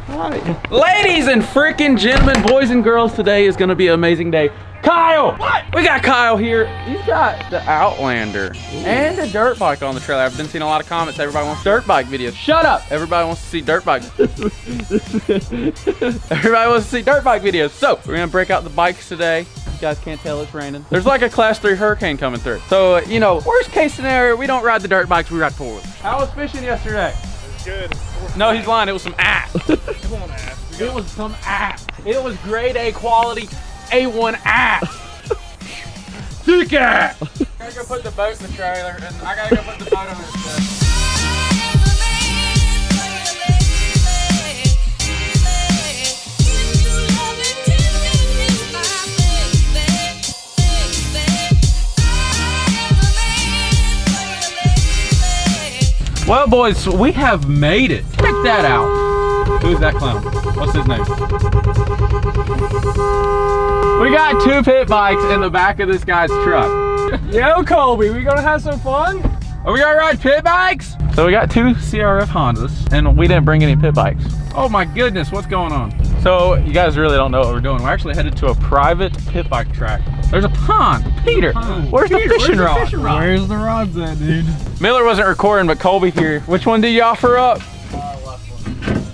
Right. Ladies and freaking gentlemen, boys and girls, today is gonna be an amazing day. Kyle! What? We got Kyle here. He's got the Outlander and a dirt bike on the trailer. I've been seeing a lot of comments. Everybody wants dirt bike videos. Shut up! Everybody wants to see dirt bikes. Everybody wants to see dirt bike videos. So, we're gonna break out the bikes today. You guys can't tell it's raining. There's like a class 3 hurricane coming through. So, you know, worst case scenario, we don't ride the dirt bikes, we ride forward. How was fishing yesterday? It was good. No, he's lying. It was some ass. It wasn't ass. It was some ass. It was grade A quality, A1 ass. Sick ass. I gotta go put the boat in the trailer, and I gotta go put the boat on this. Well, boys, we have made it. Check that out. Who's that clown? What's his name? We got 2 pit bikes in the back of this guy's truck. Yo, Colby, we gonna have some fun? Are we gonna ride pit bikes? So we got 2 CRF Hondas, and we didn't bring any pit bikes. Oh my goodness, what's going on? So you guys really don't know what we're doing. We're actually headed to a private pit bike track. There's a pond. Peter, where's the fishing rod? Where's the rods at, dude? Miller wasn't recording, but Colby here. Which one did you offer up?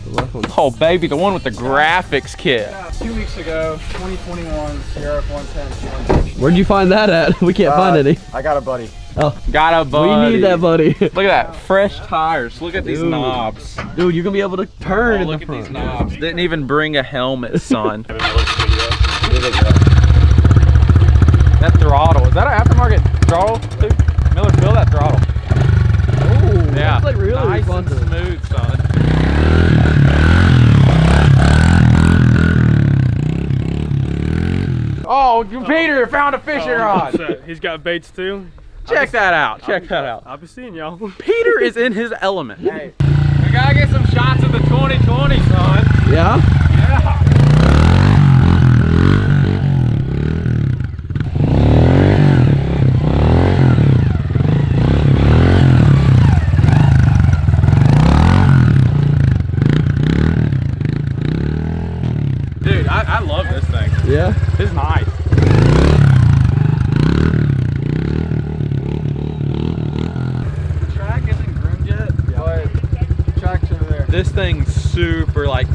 Left one. Oh baby, the one with the graphics kit. Yeah, 2 weeks ago, 2021 CRF 110. Where'd you find that at? We can't find any. I got a buddy. Oh, Got a buddy. we need that, buddy. Look at that, fresh tires. Look at these Dude. knobs. Dude, you're gonna be able to turn Oh, in look the at front. these knobs. Didn't even bring a helmet, son. That throttle, is that an aftermarket throttle too? Miller, feel that throttle. Oh, Yeah, that's like really nice and responsive. smooth, son. Oh, Peter found a fishing rod. He's got baits too. Check that out, check that out. I'll be seeing y'all. Peter is in his element. Hey, we gotta get some shots of the 2020, son. Yeah? Yeah. Dude, I love this thing. Yeah? It's nice. The track isn't groomed yet, but the track's over there. This thing's super, like,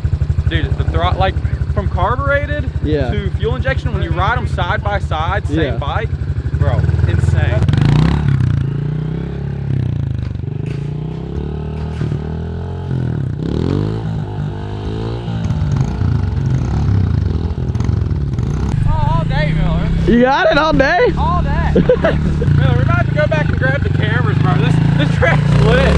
dude, the throttle, like, from carbureted Yeah. to fuel injection, when you ride them side by side, same Yeah. bike, bro, insane. All day, Miller. You got it all day? All day. Miller, we're about to go back and grab the cameras, bro. This track's lit.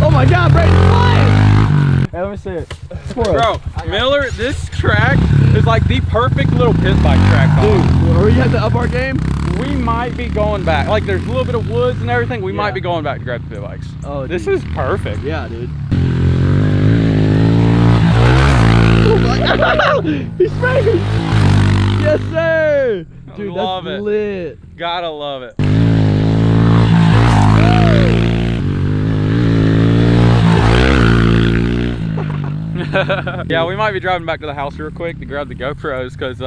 Oh my God, Braydon Price! Hey, let me see it. Bro, Miller, this track is like the perfect little pit bike track. Dude, are we at the up our game? We might be going back. Like, there's a little bit of woods and everything. We might be going back to grab the pit bikes. Oh, This dude. is perfect. Yeah, dude. Oh my God! He's spraying! Yes, sir! Dude, Love that's it. lit. Gotta love it. Yeah, we might be driving back to the house real quick to grab the GoPros because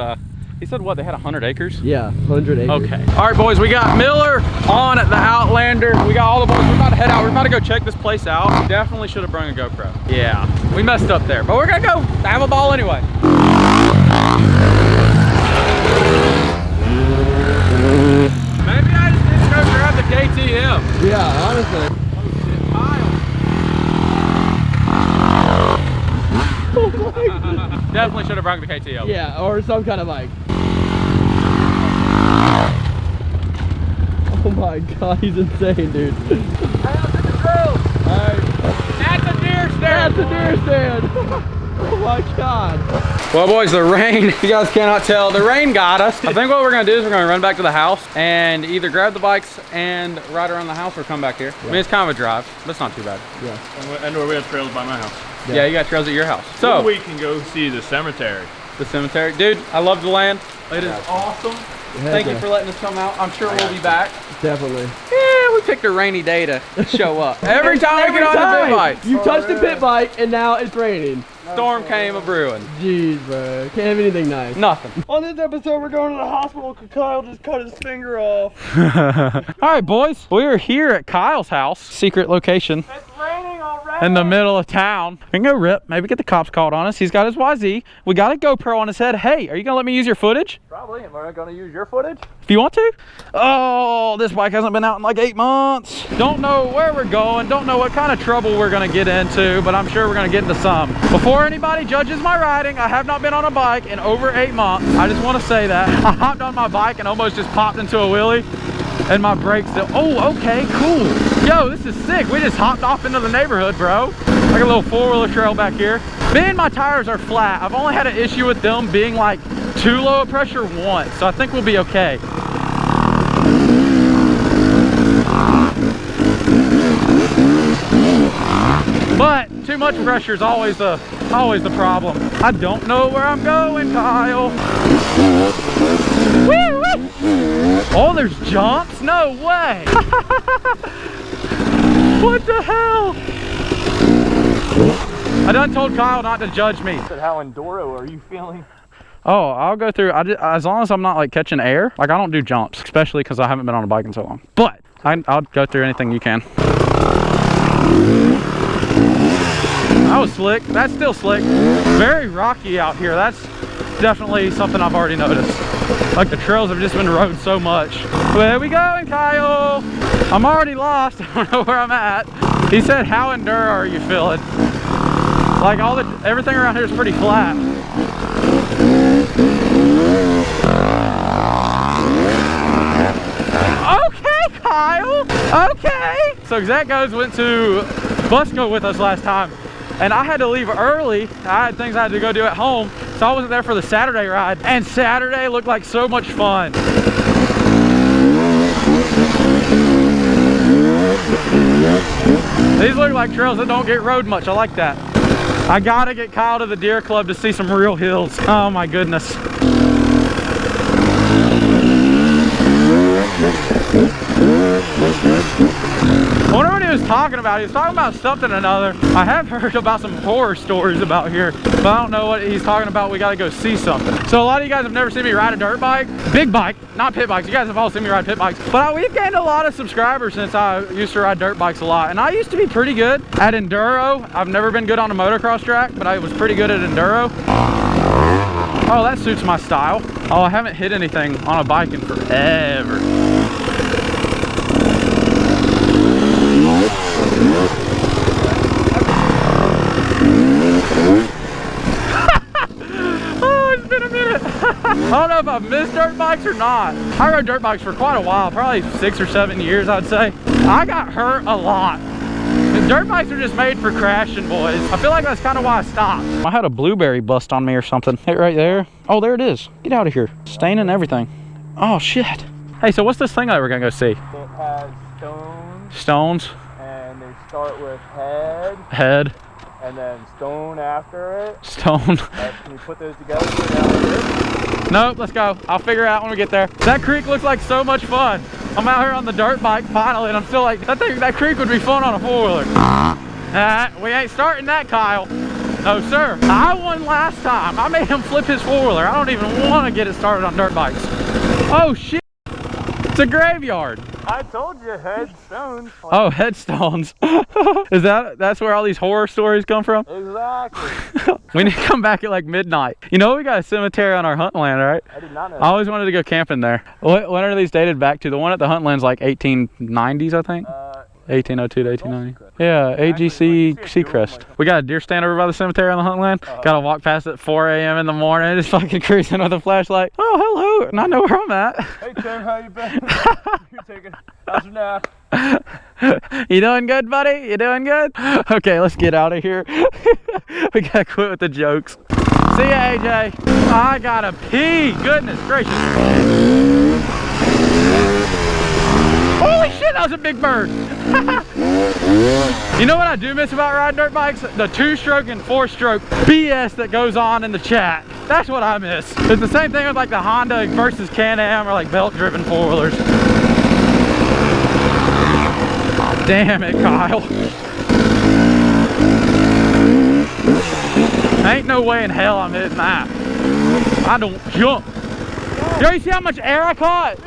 he said what, they had 100 acres? Yeah, 100 acres. Okay. All right, boys, we got Miller on at the Outlander. We got all the boys. We're about to head out. We're about to go check this place out. We definitely should have brought a GoPro. Yeah, we messed up there, but we're gonna go have a ball anyway. Maybe I just need to go grab the KTM. Yeah, honestly. Definitely should have brought the KTM. Yeah, or some kind of bike. Oh my God, he's insane, dude. That's a deer stand. That's a deer stand. Oh my God. Well, boys, the rain, if you guys cannot tell, the rain got us. I think what we're gonna do is we're gonna run back to the house and either grab the bikes and ride around the house or come back here. Yeah. I mean, it's kind of a drive, but it's not too bad. Yeah. And we have trails by my house. Yeah, you got trails at your house. So we can go see the cemetery. the cemetery. Dude, I love the land. It is awesome. Thank you for letting us come out. I'm sure we'll be back. Definitely. Yeah, we picked a rainy day to show up. Every time we get on the pit bike. You touched the pit bike and now it's raining. Storm came a brewing. Jeez, bro. Can't have anything nice. Nothing. On this episode, we're going to the hospital because Kyle just cut his finger off. All right, boys. We are here at Kyle's house. Secret location. It's raining already. In the middle of town. We can go rip. Maybe get the cops called on us. He's got his YZ. We got a GoPro on his head. Hey, are you going to let me use your footage? Probably. Am I going to use your footage? If you want to. Oh, this bike hasn't been out in like 8 months. Don't know where we're going. Don't know what kind of trouble we're going to get into, but I'm sure we're going to get into some. Before anybody judges my riding, I have not been on a bike in over 8 months. I just want to say that. I hopped on my bike and almost just popped into a wheelie. And my brakes still. Oh, okay, cool. Yo, this is sick. We just hopped off into the neighborhood, bro. Like a little four-wheeler trail back here. Being my tires are flat, I've only had an issue with them being like too low of pressure once, so I think we'll be okay. But too much pressure is always the problem. I don't know where I'm going, Kyle. Woo, woo. Oh, there's jumps? No way. What the hell? I done told Kyle not to judge me. How enduro are you feeling? Oh, I'll go through. As long as I'm not like catching air, like I don't do jumps, especially because I haven't been on a bike in so long. But I'll go through anything you can. That was slick. That's still slick. Very rocky out here. That's definitely something I've already noticed. Like the trails have just been rode so much. Where we going, Kyle? I'm already lost. I don't know where I'm at. He said, how enduro are you feeling? Like everything around here is pretty flat. Okay, Kyle. Okay. So Zach went to Busco with us last time. And I had to leave early. I had things I had to go do at home, so I wasn't there for the Saturday ride. And Saturday looked like so much fun. These look like trails that don't get rode much. I like that. I gotta get Kyle to the Deer Club to see some real hills. Oh my goodness. I wonder what he was talking about. He was talking about something or another. I have heard about some horror stories about here, but I don't know what he's talking about. We gotta go see something. So a lot of you guys have never seen me ride a dirt bike. Big bike, not pit bikes. You guys have all seen me ride pit bikes. But we've gained a lot of subscribers since I used to ride dirt bikes a lot. And I used to be pretty good at enduro. I've never been good on a motocross track, but I was pretty good at enduro. Oh, that suits my style. Oh, I haven't hit anything on a bike in forever. Oh, it's been a minute. I don't know if I've missed dirt bikes or not. I rode dirt bikes for quite a while, probably 6 or 7 years, I'd say. I got hurt a lot. And dirt bikes are just made for crashing, boys. I feel like that's kind of why I stopped. I had a blueberry bust on me or something. Hit right there. Oh, there it is. Get out of here. Staining everything. Oh, shit. Hey, so what's this thing that we're gonna go see? It has stones. Stones. And they start with head. Head. And then stone after it. Stone. Can you put those together? Put it down here? Nope, let's go. I'll figure it out when we get there. That creek looks like so much fun. I'm out here on the dirt bike finally, and I'm still like, that creek would be fun on a four-wheeler. We ain't starting that, Kyle. No, sir. I won last time. I made him flip his four-wheeler. I don't even want to get it started on dirt bikes. Oh, shit. It's a graveyard. I told you, headstones. Oh, headstones. That's where all these horror stories come from? Exactly. We need to come back at like midnight. You know, we got a cemetery on our hunt land, right? I did not know. I always wanted to go camping there. When are these dated back to? The one at the hunt land's like 1890s, I think. 1802 to 1890. Yeah, AGC Seacrest. We got a deer stand over by the cemetery on the hunt land. Gotta walk past it at 4 a.m. in the morning, just fucking cruising with a flashlight. Oh, hello, and I know where I'm at. Hey Tim, how you been? How's your nap? You doing good, buddy? You doing good? Okay, let's get out of here. We gotta quit with the jokes. See ya, AJ. I gotta pee. Goodness gracious. Holy shit, that was a big bird. You know what I do miss about riding dirt bikes? The 2-stroke and 4-stroke BS that goes on in the chat. That's what I miss. It's the same thing with like the Honda versus Can-Am or like belt-driven four-wheelers. Damn it, Kyle. Ain't no way in hell I'm hitting that. I don't jump. Yo, you see how much air I caught?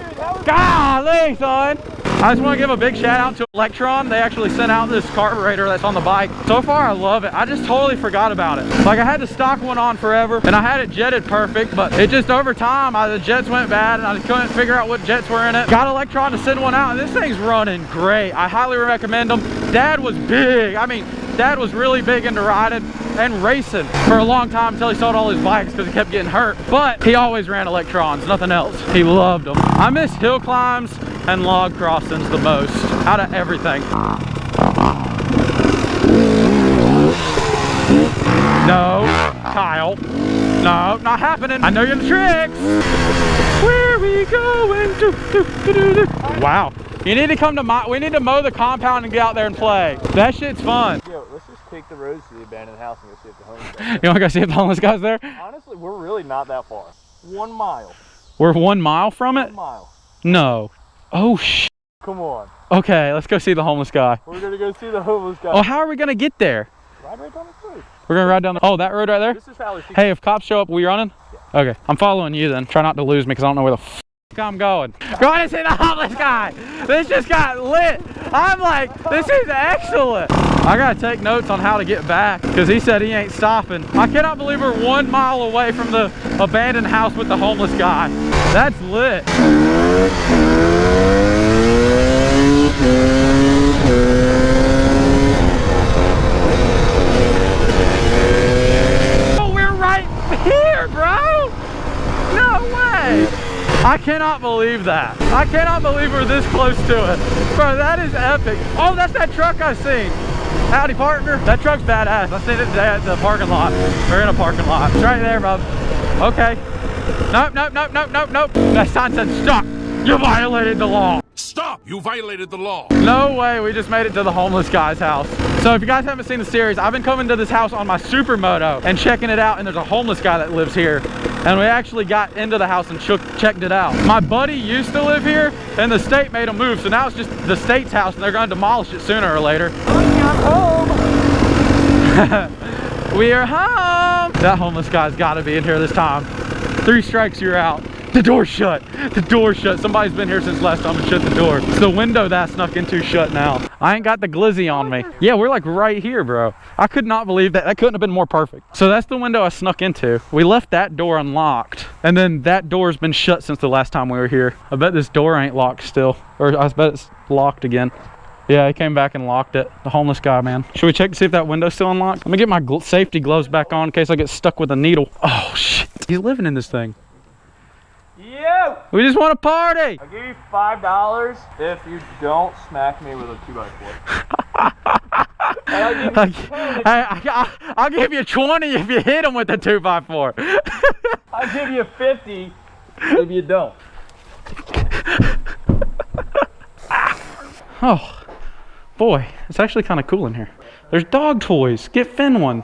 Golly, son. I just want to give a big shout out to Electron. They actually sent out this carburetor that's on the bike. So far, I love it. I just totally forgot about it. Like, I had the stock one on forever, and I had it jetted perfect, but it just, over time, the jets went bad, and I just couldn't figure out what jets were in it. Got Electron to send one out, and this thing's running great. I highly recommend them. Dad was big. I mean, Dad was really big into riding and racing for a long time until he sold all his bikes because he kept getting hurt. But he always ran Electrons, nothing else. He loved them. I miss hill climbs and log crossings the most out of everything. No, Kyle. No, not happening. I know you're the tricks. Where we going? Wow. You need to come to we need to mow the compound and get out there and play. That shit's fun. Yo, let's just take the roads to the abandoned house and go see if the homeless guys. You wanna go see if the homeless guy's there? Honestly, we're really not that far. 1 mile. We're 1 mile from it? 1 mile. No. Oh, sh. Come on. Okay, let's go see the homeless guy. We're gonna go see the homeless guy. Oh, how are we gonna get there? Ride right down the road. We're gonna ride down the, oh, that road right there? This is how we see. Hey, if cops show up, we running? Yeah. Okay, I'm following you then. Try not to lose me because I don't know where the f I'm going. Going to see the homeless guy. This just got lit. I'm like, this is excellent. I gotta take notes on how to get back because he said he ain't stopping. I cannot believe we're 1 mile away from the abandoned house with the homeless guy. That's lit. Oh, we're right here, bro. No way. I cannot believe that. I cannot believe we're this close to it. Bro, that is epic. Oh, that's that truck I seen. Howdy, partner. That truck's badass. I seen it today at the parking lot. We're in a parking lot. It's right there, bub. Okay. Nope, nope, nope, nope, nope, nope. That sign said stop. You violated the law. Stop! You violated the law. No way, we just made it to the homeless guy's house. So if you guys haven't seen the series, I've been coming to this house on my supermoto and checking it out, and there's a homeless guy that lives here. And we actually got into the house and checked it out. My buddy used to live here, and the state made him move, so now it's just the state's house, and they're gonna demolish it sooner or later. I'm home. We are home. That homeless guy's gotta be in here this time. 3 strikes, you're out. The door's shut. The door's shut. Somebody's been here since last time and shut the door. It's the window that I snuck into shut now. I ain't got the glizzy on me. Yeah, we're like right here, bro. I could not believe that. That couldn't have been more perfect. So that's the window I snuck into. We left that door unlocked. And then that door's been shut since the last time we were here. I bet this door ain't locked still. Or I bet it's locked again. Yeah, he came back and locked it. The homeless guy, man. Should we check to see if that window's still unlocked? Let me get my safety gloves back on in case I get stuck with a needle. Oh, shit. He's living in this thing. Yo! We just want to party. I'll give you $5 if you don't smack me with a 2x4. I'll give you 20 if you hit him with the 2x4. I'll give you 50 if you don't. Oh, boy, it's actually kind of cool in here. There's dog toys. Get Finn one.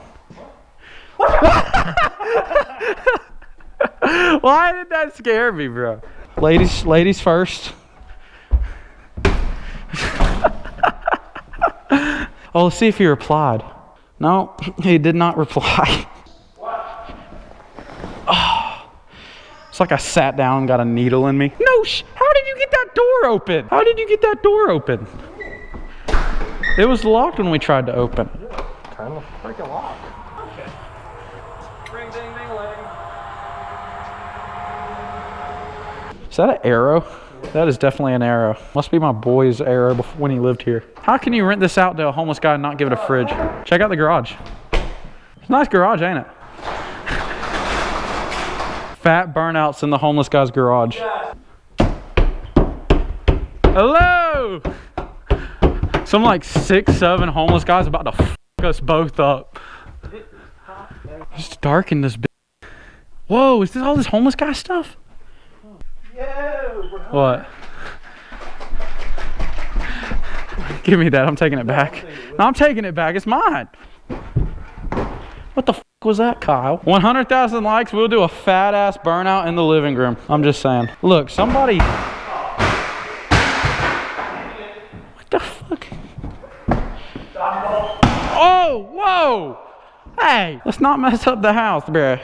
Why did that scare me, bro? Ladies first. Oh, let's see if he replied. No, he did not reply. Oh, it's like I sat down and got a needle in me. No, how did you get that door open? How did you get that door open? It was locked when we tried to open. Kind of freaking locked. Okay. Ring, ding, ding, ling. Is that an arrow? That is definitely an arrow. Must be my boy's arrow before, when he lived here. How can you rent this out to a homeless guy and not give it a fridge? Check out the garage. It's a nice garage, ain't it? Fat burnouts in the homeless guy's garage. Hello! Some like 6, 7 homeless guys about to f us both up. It's dark in this bitch. Whoa, is this all this homeless guy stuff? What? Give me that. I'm taking it back. No, I'm taking it back. It's mine. What the f was that, Kyle? 100,000 likes. We'll do a fat ass burnout in the living room. I'm just saying. Look, somebody. What the fuck? Whoa! Hey, let's not mess up the house, bruh.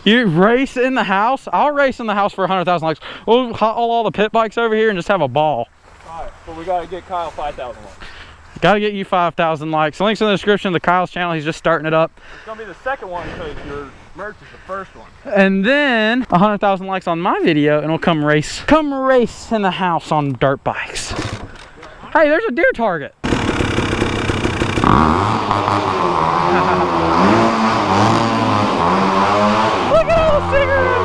You race in the house? I'll race in the house for 100,000 likes. We'll haul all the pit bikes over here and just have a ball. Alright, but we gotta get Kyle 5,000 likes. Gotta get you 5,000 likes. The link's in the description of the Kyle's channel. He's just starting it up. It's gonna be the second one because your merch is the first one. And then 100,000 likes on my video and we'll come race in the house on dirt bikes. Hey, there's a deer target. Look at all the cigarettes.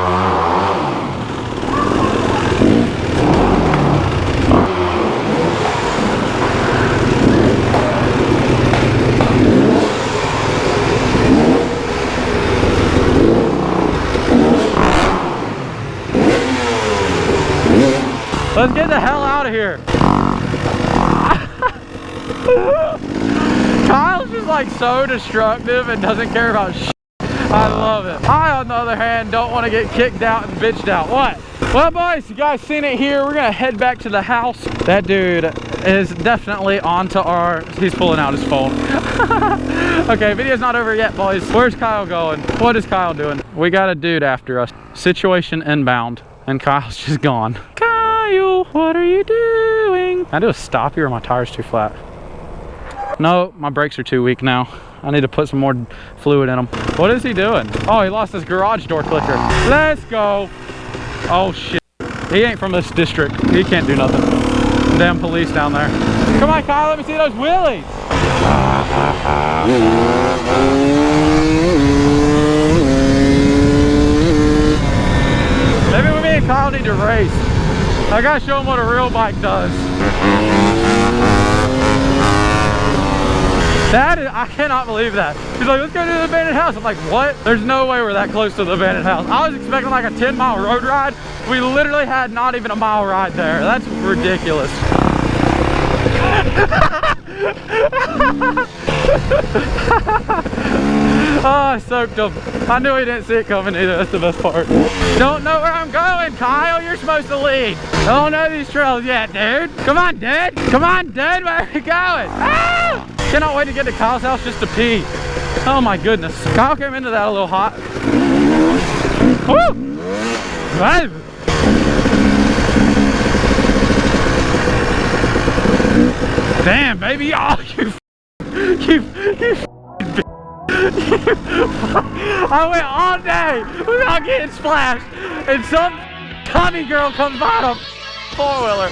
Let's get the hell out of here. Kyle's just like so destructive and doesn't care about shit. I love it. I, on the other hand, don't want to get kicked out and bitched out. What? Well, boys, you guys seen it here. We're gonna head back to the house. That dude is definitely onto our, he's pulling out his phone. Okay, video's not over yet, boys. Where's Kyle going? What is Kyle doing? We got a dude after us. Situation inbound, and Kyle's just gone. Kyle, what are you doing? Can I do a stop here or my tire's too flat? No, my brakes are too weak now. I need to put some more fluid in them. What is he doing? Oh, he lost his garage door clicker. Let's go. Oh shit. He ain't from this district. He can't do nothing. Damn police down there. Come on, Kyle, let me see those wheelies. Maybe me and Kyle need to race. I gotta show him what a real bike does. That is, I cannot believe that. He's like, let's go to the abandoned house. I'm like, what? There's no way we're that close to the abandoned house. I was expecting like a 10-mile road ride. We literally had not even a mile ride there. That's ridiculous. Oh, I soaked him. I knew he didn't see it coming either. That's the best part. Don't know where I'm going, Kyle. You're supposed to lead. I don't know these trails yet, dude. Come on, dude. Come on, dude. Where are you going? Ah! Cannot wait to get to Kyle's house just to pee. Oh my goodness. Kyle came into that a little hot. Woo! Damn, baby. Oh, you I went all day without getting splashed, and some Tommy girl comes by on a four-wheeler.